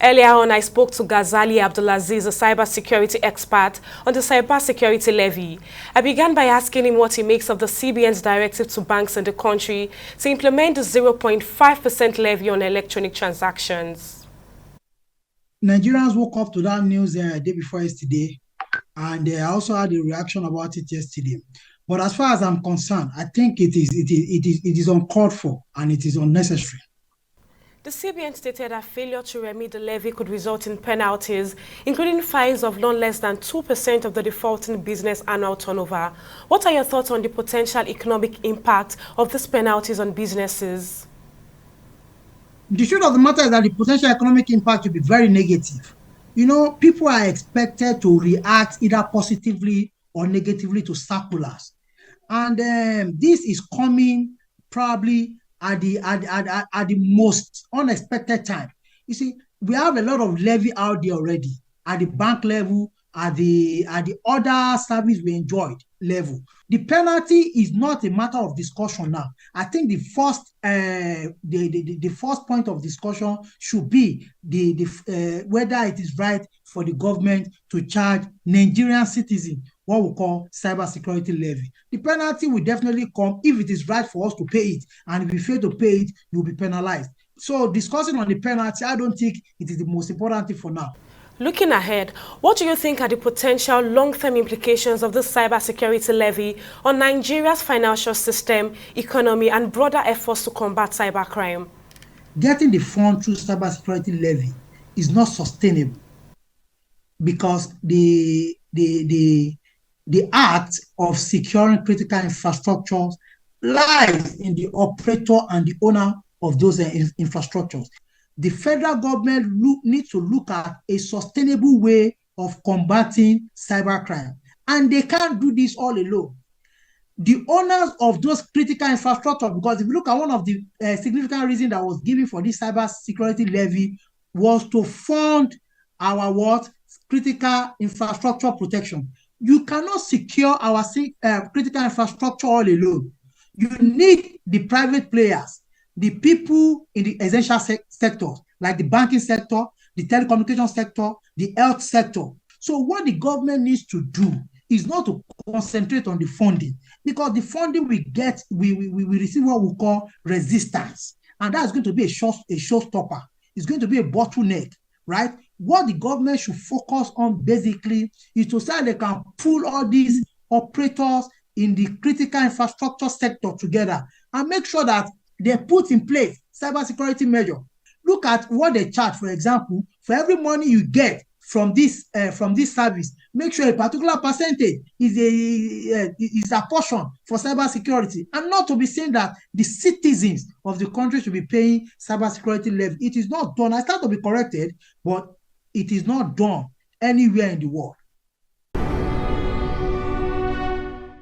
Earlier on, I spoke to Ghazali Abdulazeez, a cybersecurity expert, on the cybersecurity levy. I began by asking him what he makes of the CBN's directive to banks in the country to implement the 0.5% levy on electronic transactions. Nigerians woke up to that news day before yesterday, and I also had a reaction about it yesterday. But as far as I'm concerned, I think it is uncalled for and it is unnecessary. The CBN stated that failure to remit the levy could result in penalties, including fines of not less than 2% of the defaulting business annual turnover. What are your thoughts on the potential economic impact of these penalties on businesses? The truth of the matter is that the potential economic impact will be very negative. You know, people are expected to react either positively or negatively to circulars. And this is coming probably at the most unexpected time. You see, we have a lot of levy out there already at the bank level, at the other service we enjoyed level. The penalty is not a matter of discussion now. I think the first point of discussion should be whether it is right for the government to charge Nigerian citizens what we call cybersecurity levy. The penalty will definitely come if it is right for us to pay it, and if we fail to pay it, you'll be penalized. So discussing on the penalty, I don't think it is the most important thing for now. Looking ahead, what do you think are the potential long-term implications of the cybersecurity levy on Nigeria's financial system, economy, and broader efforts to combat cybercrime? Getting the fund through cybersecurity levy is not sustainable because the act of securing critical infrastructures lies in the operator and the owner of those infrastructures. The federal government needs to look at a sustainable way of combating cybercrime, and they can't do this all alone. The owners of those critical infrastructure, because if you look at one of the significant reasons that was given for this cybersecurity levy was to fund our critical infrastructure protection. You cannot secure our critical infrastructure all alone. You need the private players, the people in the essential sectors, like the banking sector, the telecommunication sector, the health sector. So what the government needs to do is not to concentrate on the funding, because the funding we get, we receive what we call resistance. And that's going to be a showstopper. It's going to be a bottleneck, right? What the government should focus on basically is to say they can pull all these operators in the critical infrastructure sector together and make sure that they put in place cybersecurity measure. Look at what they charge, for example, for every money you get from this service, make sure a particular percentage is a portion for cybersecurity, and not to be saying that the citizens of the country should be paying cybersecurity levy. It is not done. I start to be corrected, but it is not done anywhere in the world.